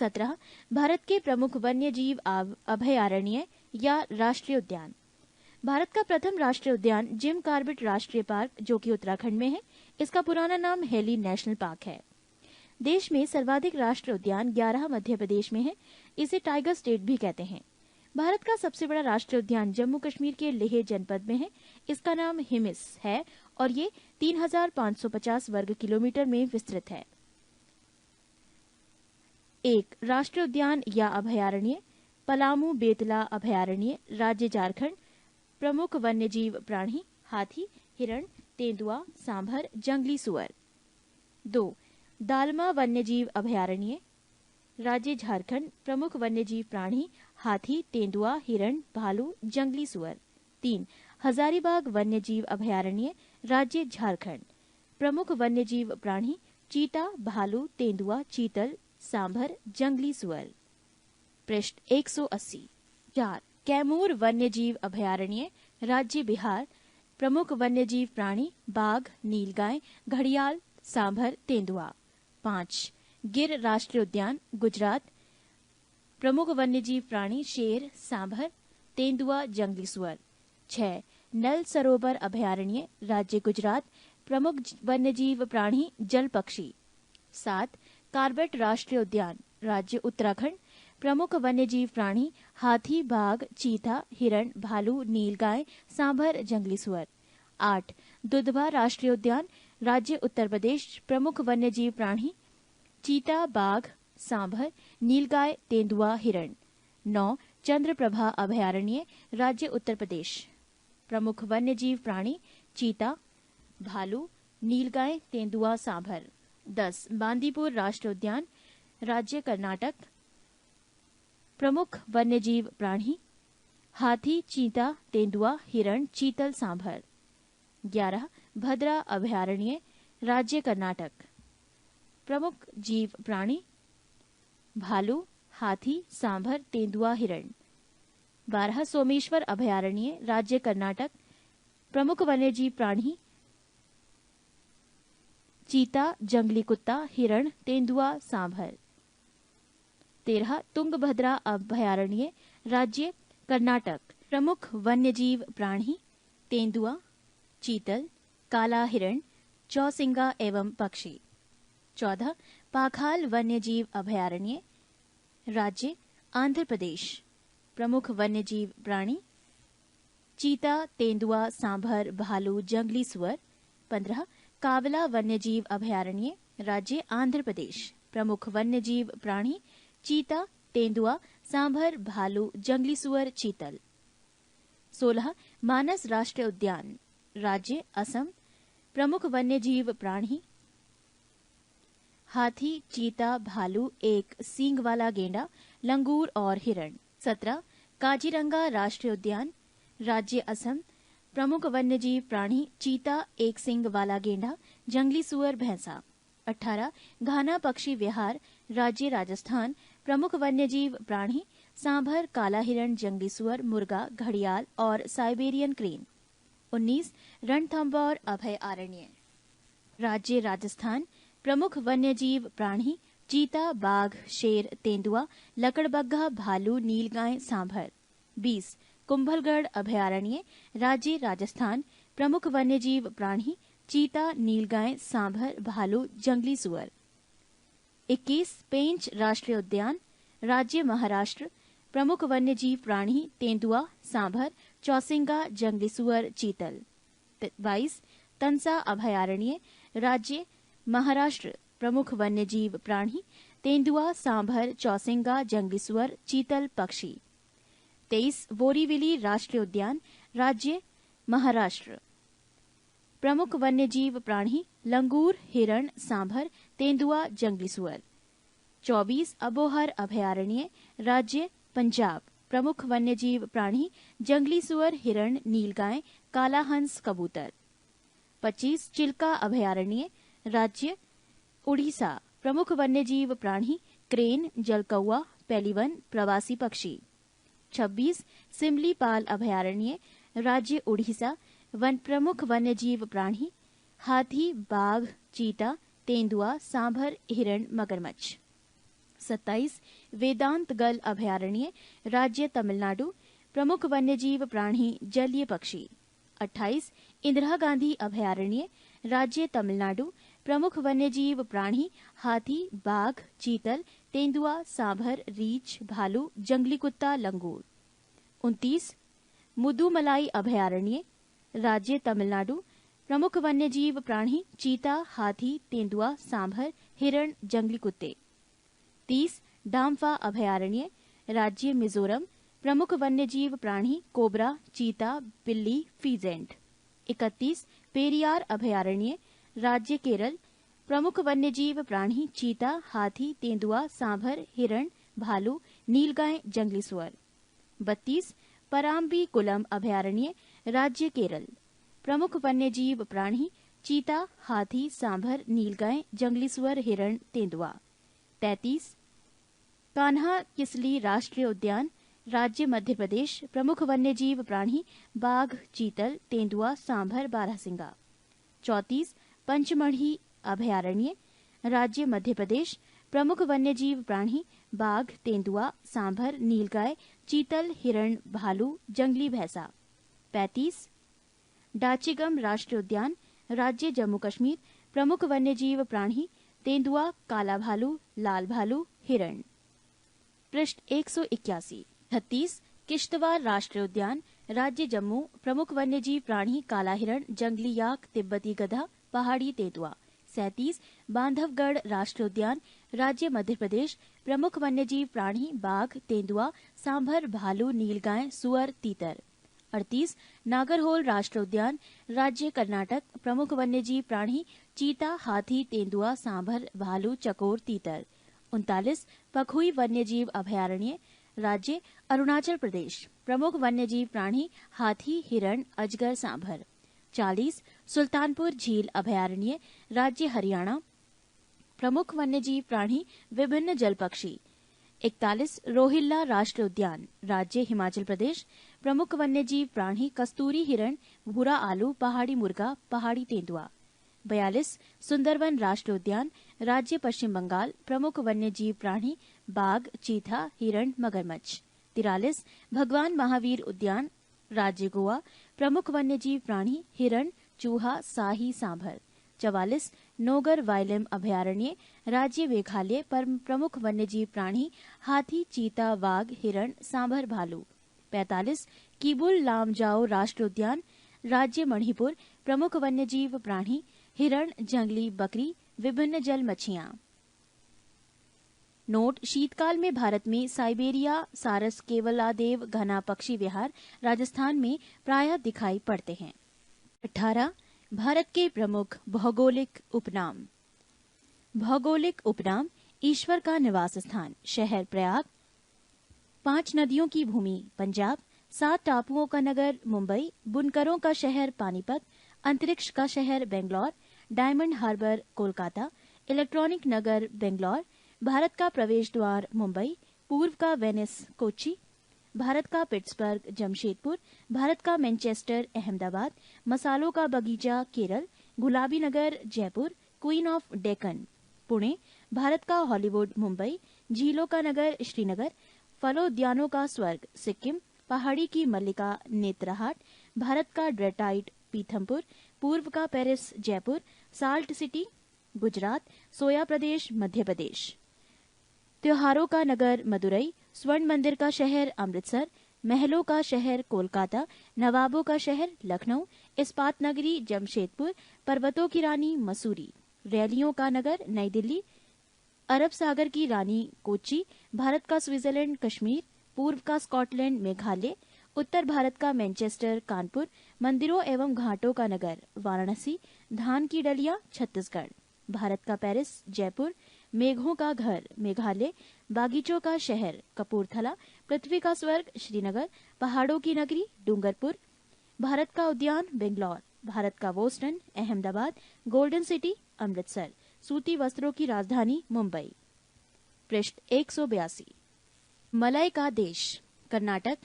17 भारत के प्रमुख वन्य जीव अभयारण्य या राष्ट्रीय उद्यान। भारत का प्रथम राष्ट्रीय उद्यान जिम कॉर्बेट राष्ट्रीय पार्क, जो कि उत्तराखंड में है, इसका पुराना नाम हेली नेशनल पार्क है। देश में सर्वाधिक राष्ट्रीय उद्यान 11 मध्य प्रदेश में है। इसे टाइगर स्टेट भी कहते हैं। भारत का सबसे बड़ा राष्ट्रीय उद्यान जम्मू कश्मीर के लेह जनपद में है। इसका नाम हिमिस है और ये 3550 वर्ग किलोमीटर में विस्तृत है। एक राष्ट्रीय उद्यान या अभयारण्य। पलामू बेतला अभयारण्य, राज्य झारखंड। प्रमुख वन्यजीव प्राणी हाथी, हिरण, तेंदुआ, सांभर, जंगली सुअर। 2 दालमा वन्यजीव अभयारण्य, राज्य झारखंड। प्रमुख वन्यजीव प्राणी हाथी, तेंदुआ, हिरण, भालू, जंगली सुअर। 3 हजारीबाग वन्यजीव अभयारण्य, राज्य झारखंड। प्रमुख वन्यजीव प्राणी चीता, भालू, तेंदुआ, चीतल, सांभर, जंगली सुअर। पृष्ठ 180। 4 कैमूर वन्यजीव अभयारण्य, राज्य बिहार। प्रमुख वन्यजीव प्राणी बाघ, नीलगाय, घड़ियाल, सांभर, तेंदुआ। 5 गिर राष्ट्रीय उद्यान, गुजरात। प्रमुख वन्यजीव प्राणी शेर, सांभर, तेंदुआ, जंगली सुअर। 6 नल सरोवर अभयारण्य, राज्य गुजरात। प्रमुख वन्यजीव प्राणी जल पक्षी। 7 कॉर्बेट राष्ट्रीय उद्यान, राज्य उत्तराखंड। प्रमुख वन्यजीव प्राणी हाथी, बाघ, चीता, हिरण, भालू, नीलगाय, सांभर, जंगली सुअर। 8 दुधवा राष्ट्रीय उद्यान, राज्य उत्तर प्रदेश। प्रमुख वन्यजीव प्राणी चीता, बाघ, सांभर, नीलगाय, तेंदुआ, हिरण। 9 चंद्रप्रभा अभयारण्य, राज्य उत्तर प्रदेश। प्रमुख वन्यजीव प्राणी चीता, भालू, नीलगाय, तेंदुआ, सांभर। 10 बांदीपुर राष्ट्रीय उद्यान, राज्य कर्नाटक। प्रमुख वन्यजीव प्राणी हाथी, चीता, तेंदुआ, हिरण, चीतल, सांभर। 11 भद्रा अभयारण्य, राज्य कर्नाटक। प्रमुख जीव प्राणी भालू, हाथी, सांभर, तेंदुआ, हिरण। 12 सोमेश्वर अभयारण्य, राज्य कर्नाटक। प्रमुख वन्यजीव प्राणी चीता, जंगली कुत्ता, हिरण, तेंदुआ, सांभर। 13 तुंगभद्रा अभयारण्य, राज्य कर्नाटक। प्रमुख वन्यजीव प्राणी तेंदुआ, चीतल, काला हिरण, चौसिंगा एवं पक्षी। 14 पाखाल वन्यजीव अभयारण्य, राज्य आंध्र प्रदेश। प्रमुख वन्यजीव प्राणी चीता, तेंदुआ, सांभर, भालू, जंगली सुअर। 15 कावला वन्यजीव अभयारण्य, राज्य आंध्र प्रदेश। प्रमुख वन्यजीव प्राणी चीता, तेंदुआ, सांभर, भालू, जंगली सुअर, चीतल। 16 मानस राष्ट्रीय उद्यान, राज्य असम। प्रमुख वन्यजीव प्राणी हाथी, चीता, भालू, एक सींग वाला गेंडा, लंगूर और हिरण। 17 काजीरंगा राष्ट्रीय उद्यान, राज्य असम। प्रमुख वन्यजीव प्राणी चीता, एक सींग वाला गेंडा, जंगली सुअर, भैंसा। 18 घाना पक्षी विहार, राज्य राजस्थान। प्रमुख वन्यजीव प्राणी सांभर, काला हिरण, जंगली सुअर, मुर्गा, घड़ियाल और साइबेरियन क्रेन। 19 रणथंभौर अभयारण्य, राज्य राजस्थान। प्रमुख वन्यजीव प्राणी चीता, बाघ, शेर, तेंदुआ, लकड़बग्घा, भालू, नीलगाय, सांभर। 20 कुंभलगढ़ अभयारण्य, राज्य राजस्थान। प्रमुख वन्यजीव प्राणी चीता, नीलगाय, सांभर, भालू, जंगली सुअर। 21 पेंच राष्ट्रीय उद्यान, राज्य महाराष्ट्र। प्रमुख वन्यजीव प्राणी तेंदुआ, सांभर, चौसिंगा, जंगली सुअर, चीतल। 22 तंसा अभयारण्य, राज्य महाराष्ट्र। प्रमुख वन्यजीव प्राणी तेंदुआ, सांभर, चौसिंगा, जंगली सुअर, चीतल, पक्षी। 23 बोरीवली राष्ट्रीय उद्यान, राज्य महाराष्ट्र। प्रमुख वन्यजीव प्राणी लंगूर, हिरण, सांभर, तेंदुआ, जंगली सुअर। 24 अबोहर अभयारण्य, राज्य पंजाब। प्रमुख वन्यजीव प्राणी जंगली सुअर, हिरण, नीलगाय, काला हंस, कबूतर। 25 चिल्का अभयारण्य, राज्य उड़ीसा। प्रमुख वन्यजीव प्राणी क्रेन, जलकौआ, पेलिवन, प्रवासी पक्षी। 26 सिमलीपाल अभयारण्य, राज्य उड़ीसा। प्रमुख वन्यजीव प्राणी हाथी, बाघ, चीता, तेंदुआ, सांभर, हिरण, मगरमच्छ। 27 वेदांतगल अभयारण्य, राज्य तमिलनाडु, प्रमुख वन्यजीव प्राणी जलीय पक्षी। 28 इंदिरा गांधी अभयारण्य, राज्य तमिलनाडु, प्रमुख वन्यजीव प्राणी हाथी, बाघ, चीतल, तेंदुआ, सांभर, रीछ, भालू, जंगली कुत्ता, लंगूर। 29 मुदुमलाई अभयारण्य, राज्य तमिलनाडु, प्रमुख वन्यजीव प्राणी चीता, हाथी, तेंदुआ, सांभर, हिरण, जंगली कुत्ते। 30 डाम्फा अभयारण्य, राज्य मिजोरम, प्रमुख वन्यजीव प्राणी कोबरा, चीता, बिल्ली, फीजेंट। 31 पेरियार अभयारण्य, राज्य केरल, प्रमुख वन्यजीव प्राणी चीता, हाथी, तेंदुआ, सांभर, हिरण, भालू, नीलगाय, जंगली सुअर। 32 पराम्बीकुलम अभयारण्य, राज्य केरल, प्रमुख वन्यजीव प्राणी चीता, हाथी, सांभर, नीलगाय, जंगली सुअर, हिरण, तेंदुआ। 33 कान्हा किसली राष्ट्रीय उद्यान, राज्य मध्य प्रदेश, प्रमुख वन्यजीव प्राणी बाघ, चीतल, तेंदुआ, सांभर, बारहसिंगा। 34 पंचमढ़ी अभयारण्य, राज्य मध्य प्रदेश, प्रमुख वन्यजीव प्राणी बाघ, तेंदुआ, सांभर, नीलगाय, चीतल, हिरण, भालू, जंगली भैंसा। 35 डाचिगम राष्ट्रीय उद्यान, राज्य जम्मू कश्मीर, प्रमुख वन्यजीव प्राणी तेंदुआ, काला भालू, लाल भालू, हिरण। पृष्ठ 181। 36 किश्तवाड़ राष्ट्रीय उद्यान, राज्य जम्मू, प्रमुख वन्यजीव प्राणी काला हिरण, जंगली याक, तिब्बती गधा, पहाड़ी तेंदुआ। 37 बांधवगढ़ राष्ट्रीय उद्यान, राज्य मध्य प्रदेश, प्रमुख वन्यजीव प्राणी बाघ, तेंदुआ, सांभर, भालू, नीलगाय, सुअर, तीतर। 38 नागरहोल राष्ट्रीय उद्यान, राज्य कर्नाटक, प्रमुख वन्यजीव प्राणी चीता, हाथी, तेंदुआ, सांभर, भालू, चकोर, तीतर। 39 पखुई वन्यजीव अभयारण्य, राज्य अरुणाचल प्रदेश, प्रमुख वन्यजीव प्राणी हाथी, हिरण, अजगर, सांभर। 40 सुल्तानपुर झील अभयारण्य, राज्य हरियाणा, प्रमुख वन्यजीव प्राणी विभिन्न जल पक्षी। 41 रोहिल्ला राष्ट्रीय उद्यान, राज्य हिमाचल प्रदेश, प्रमुख वन्यजीव प्राणी कस्तूरी हिरण, भूरा आलू, पहाड़ी मुर्गा, पहाड़ी तेंदुआ। 42 सुंदरवन राष्ट्रीय उद्यान, राज्य पश्चिम बंगाल, प्रमुख वन्यजीव प्राणी बाघ, चीता, हिरण, मगरमच्छ। 43 भगवान महावीर उद्यान, राज्य गोवा, प्रमुख वन्यजीव प्राणी हिरण, चूहा, साही, सांभर। 44 नोगर वाइलम अभयारण्य, राज्य मेघालय, प्रमुख वन्यजीव प्राणी हाथी, चीता, वाघ, हिरण, सांभर, भालू। 45 किबुल लामजाओ राष्ट्रीय उद्यान, राज्य मणिपुर, प्रमुख वन्यजीव प्राणी हिरण, जंगली बकरी, विभिन्न जल मछलियां। नोट शीतकाल में भारत में साइबेरिया सारस केवलादेव घना पक्षी विहार राजस्थान में प्रायः दिखाई पड़ते हैं। 18 भारत के प्रमुख भौगोलिक उपनाम। भौगोलिक उपनाम ईश्वर का निवास स्थान शहर प्रयाग, 5 नदियों की भूमि पंजाब, 7 टापुओं का नगर मुंबई, बुनकरों का शहर पानीपत, अंतरिक्ष का शहर बेंगलोर, डायमंड हार्बर कोलकाता, इलेक्ट्रॉनिक नगर बेंगलोर, भारत का प्रवेश द्वार मुंबई, पूर्व का वेनिस कोच्चि, भारत का पिट्सबर्ग जमशेदपुर, भारत का मैनचेस्टर अहमदाबाद, मसालों का बगीचा केरल, गुलाबी नगर जयपुर, क्वीन ऑफ डेक्कन पुणे, भारत का हॉलीवुड मुंबई, झीलों का नगर श्रीनगर, फलोद्यानों का स्वर्ग सिक्किम, पहाड़ी की मल्लिका नेतरहाट, भारत का ड्रेटाइट पीथमपुर, पूर्व का Paris Jaipur, salt city Gujarat, soya प्रदेश मध्य प्रदेश, त्योहारों का नगर मदुरई, स्वर्ण मंदिर का शहर अमृतसर, महलों का शहर कोलकाता, नवाबों का शहर लखनऊ, इस्पात नगरी जमशेदपुर, पर्वतों की रानी मसूरी, रैलियों का नगर नई दिल्ली, अरब सागर की रानी कोच्चि, भारत का स्विट्जरलैंड कश्मीर, पूर्व का स्कॉटलैंड मेघालय, उत्तर भारत का मैनचेस्टर कानपुर, मंदिरों एवं घाटों का नगर वाराणसी, धान की डलिया छत्तीसगढ़, भारत का पेरिस जयपुर, मेघों का घर मेघालय, बागीचों का शहर कपूरथला, पृथ्वी का स्वर्ग श्रीनगर, पहाड़ों की नगरी डूंगरपुर, भारत का उद्यान बेंगलोर, भारत का Boston Ahmedabad, golden city Amritsar, सूती वस्त्रों की राजधानी मुंबई। पृष्ठ 182। मलय का देश कर्नाटक,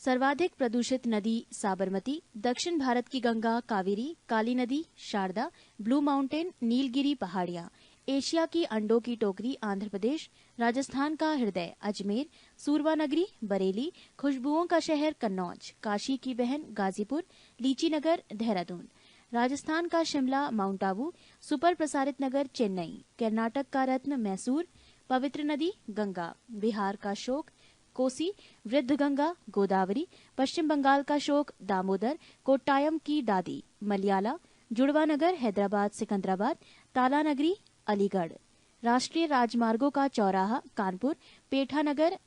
सर्वाधिक प्रदूषित नदी साबरमती, दक्षिण भारत की गंगा कावेरी, काली नदी शारदा, ब्लू माउंटेन नीलगिरी पहाड़ियां, एशिया की अंडों की टोकरी आंध्र प्रदेश, राजस्थान का हृदय अजमेर, सूरवा नगरी बरेली, खुशबुओं का शहर कन्नौज, काशी की बहन गाजीपुर, लीची नगर देहरादून, राजस्थान का शिमला माउंट आबू, सुपर प्रसारित नगर चेन्नई, कर्नाटक का रत्न मैसूर, पवित्र नदी गंगा, बिहार का शोक कोसी, वृद्ध गंगा गोदावरी, पश्चिम बंगाल का शोक दामोदर, कोट्टायम की दादी मलयाला, जुड़वा नगर हैदराबाद सिकंदराबाद, ताला नगरी अलीगढ़, राष्ट्रीय राजमार्गों का चौराहा कानपुर, पेठा नगर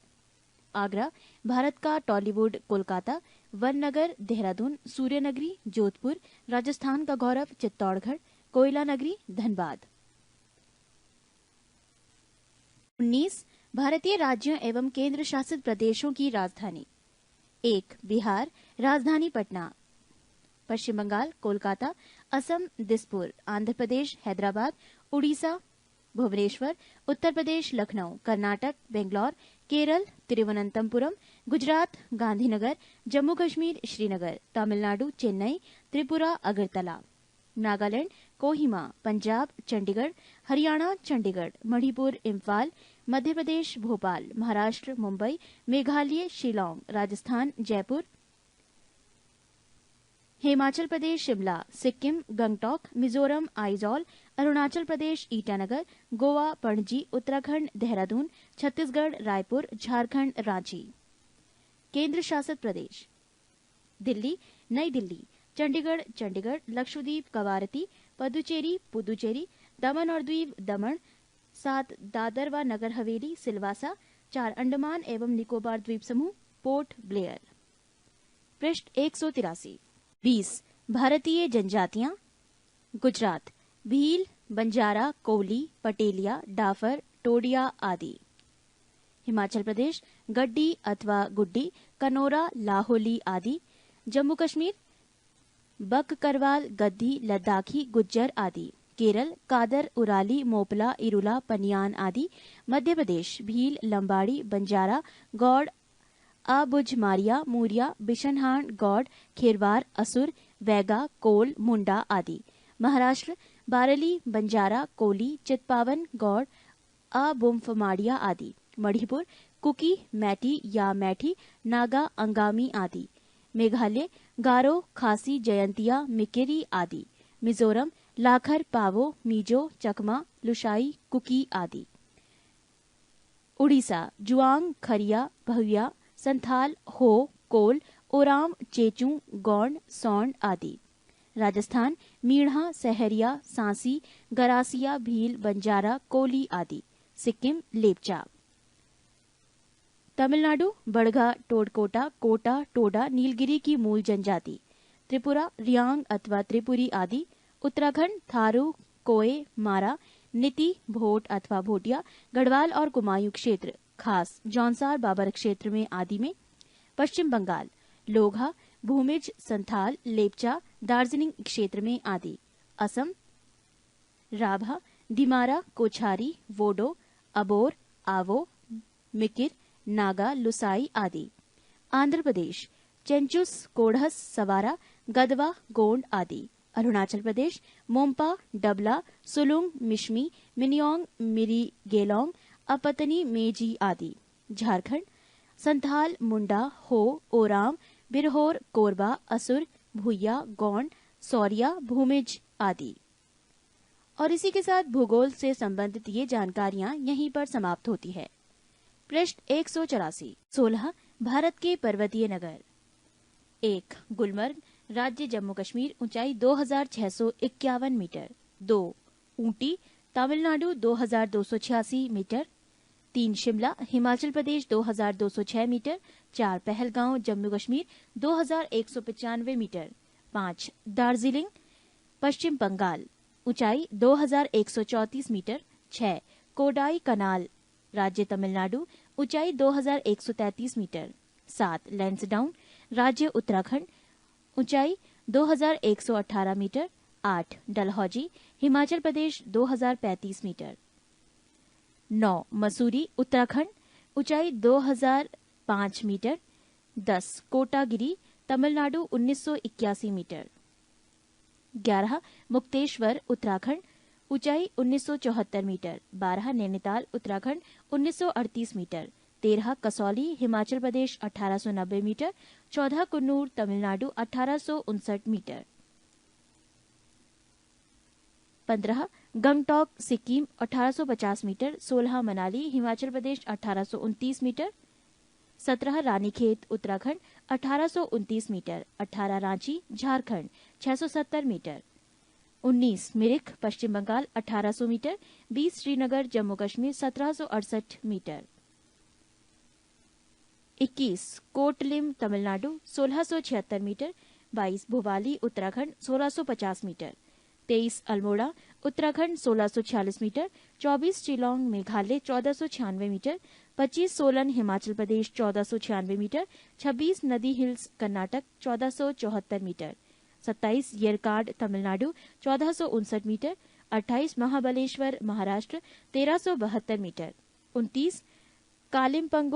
आगरा, भारत का टॉलीवुड कोलकाता, वन नगर देहरादून, सूर्य नगरी जोधपुर, राजस्थान का गौरव चित्तौड़गढ़, कोयला नगरी धनबाद। 19 भारतीय राज्यों एवं केंद्र शासित प्रदेशों की राजधानी। 1 बिहार राजधानी पटना, पश्चिम बंगाल कोलकाता, असम दिसपुर, आंध्र प्रदेश हैदराबाद, उड़ीसा भुवनेश्वर, उत्तर प्रदेश लखनऊ, कर्नाटक बेंगलोर, केरल तिरुवनंतपुरम, गुजरात गांधीनगर, जम्मू कश्मीर श्रीनगर, तमिलनाडु चेन्नई, त्रिपुरा अगरतला, नागालैंड कोहिमा, पंजाब चंडीगढ़, हरियाणा चंडीगढ़, मणिपुर इम्फाल, मध्य प्रदेश भोपाल, महाराष्ट्र मुंबई, मेघालय शिलांग, राजस्थान जयपुर, हिमाचल प्रदेश शिमला, सिक्किम गंगटोक, मिजोरम आइजॉल, अरुणाचल प्रदेश ईटानगर, गोवा पणजी, उत्तराखंड देहरादून, छत्तीसगढ़ रायपुर, झारखंड रांची। केंद्र शासित प्रदेश दिल्ली नई दिल्ली, चंडीगढ़ चंडीगढ़, लक्षद्वीप कवारती, पुदुचेरी पुदुचेरी, दमन और द्वीप दमन, 7 दादर व नगर हवेली सिलवासा, 4 अंडमान एवं निकोबार द्वीप समूह पोर्ट ब्लेयर। पृष्ठ 183। 20 भारतीय जनजातियां गुजरात भील, बंजारा, कोली, पटेलिया, डाफर, टोडिया आदि। हिमाचल प्रदेश गड्डी अथवा गुड्डी, कनोरा, लाहौली आदि। जम्मू कश्मीर बककरवाल, गद्दी, लद्दाखी, गुज्जर आदि। केरल कादर, उराली, मोपला, इरुला, पनियान आदि। मध्य प्रदेश भील, लंबाड़ी, बंजारा, गौड़, अबुझमारिया, मूरिया, बिशनहान, गौड़, खेरवार, असुर, वैगा, कोल, मुंडा आदि। महाराष्ट्र बारली, बंजारा, कोली, चितपावन, गौड़, अबुम्फमाड़िया आदि। मणिपुर कुकी, मैटी या मैठी, नागा, अंगामी आदि। मेघालय गारो, खासी, जयंतिया, मिकिरी आदि। मिजोरम लाखर, पावो, मीजो, चकमा, लुशाई, कुकी आदि। उड़ीसा जुआंग, खरिया, भविया, संथाल, हो, कोल, ओराम, चेचू, गौंड, सौंड आदि। राजस्थान मीणा, सहरिया, सांसी, गरासिया, भील, बंजारा, कोली आदि। सिक्किम लेपचा। तमिलनाडु बड़गा, टोडकोटा, कोटा, टोडा, नीलगिरी की मूल जनजाति। त्रिपुरा रियांग अथवा त्रिपुरी आदि। उत्तराखंड थारू, कोए, मारा, नीति, भोट अथवा भोटिया, गढ़वाल और कुमायूं क्षेत्र खास जौनसार बाबर क्षेत्र में आदि में। पश्चिम बंगाल लोघा, भूमिज, संथाल, लेपचा, दार्जिलिंग क्षेत्र में आदि। असम राभा, दिमारा, कोछारी, वोडो, अबोर, आवो, मिकिर, नागा, लुसाई आदि। आंध्र प्रदेश चेंचुस, कोढ़स, सवारा, गदवा, गोंड आदि। अरुणाचल प्रदेश मोम्पा, डबला, सुलुंग, मिश्मी, मिनियोंग, मिरी गेलोंग, अपतनी, मेजी आदि। झारखंड संथाल, मुंडा, हो, ओराम, बिरहोर, कोरबा, असुर, भूया, गौंड, सौरिया, भूमिज आदि। और इसी के साथ भूगोल से संबंधित ये जानकारियां यहीं पर समाप्त होती है। पृष्ठ 184। 16 भारत के पर्वतीय नगर। 1 गुलमर्ग राज्य जम्मू कश्मीर, ऊंचाई 2651 metre. 2 Ooty Tamil Nadu 2286 metre. 3 Shimla Himachal Pradesh 2206 metre. 4 Pahalgam Jammu Kashmir 2195 metre. 5 Darjeeling पश्चिम बंगाल, ऊंचाई 2134 मीटर। 6 कोडाई कनाल राज्य तमिलनाडु, ऊंचाई 2133 मीटर। 7 लैंसडाउन राज्य उत्तराखंड, ऊंचाई 2118 मीटर। 8 डलहौजी हिमाचल प्रदेश 2035 मीटर। 9 मसूरी उत्तराखंड, ऊंचाई 2005 मीटर। 10 कोटागिरी तमिलनाडु 1981 मीटर। 11 मुक्तेश्वर उत्तराखंड, ऊंचाई 1974 metre. 12 Nainital Uttarakhand 1938 metre. 13 Kasauli Himachal Pradesh 1890 metre. 14 Coonoor Tamil Nadu 1859 metre. 15 Gangtok Sikkim 1850 metre. 16 Manali Himachal Pradesh 1829 metre. 17 Ranikhet Uttarakhand 1829 metre. 18 Ranchi Jharkhand 670 metre. 19 Mirik Paschim Bengal 1800 metre. 20 Srinagar Jammu Kashmir 1768 metre. 21 कोटलिम Tamil Nadu 1676 metre. 22 Bhowali Uttarakhand 1650 metre. 23 Almora Uttarakhand 1646 metre. 24 Shillong Meghalaya 1496 metre. 25 Solan Himachal Pradesh 1496 metre. 26 Nandi Hills Karnataka 1474 metre. 27 Yercaud Tamil Nadu 1459 metre. 28 Mahabaleshwar Maharashtra 1372 metre. 29 Kalimpong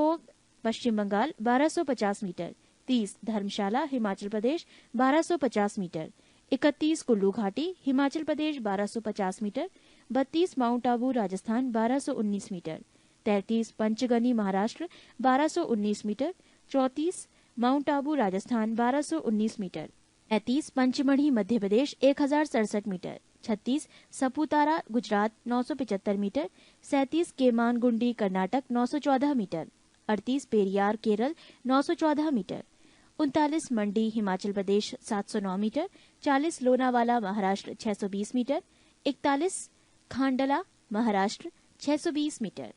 Paschim Bengal 1250 metre. 30 Dharamshala Himachal Pradesh 1250 metre. 31 Kullu घाटी Himachal Pradesh 1250 metre. 32 mount Abu Rajasthan 1219 metre. 33 Panchgani Maharashtra 1219 metre. 34 mount Abu Rajasthan 1219 metre. 35 Pachmarhi Madhya Pradesh 1067 metre. 36 Saputara Gujarat 975 metre. 37 Kemmangundi Karnataka 914 metre. 38 Periyar Kerala 914 metre. 39 Mandi Himachal Pradesh 709 metre. 40 Lonavala Maharashtra 620 metre. 41 Khandala Maharashtra 620 metre.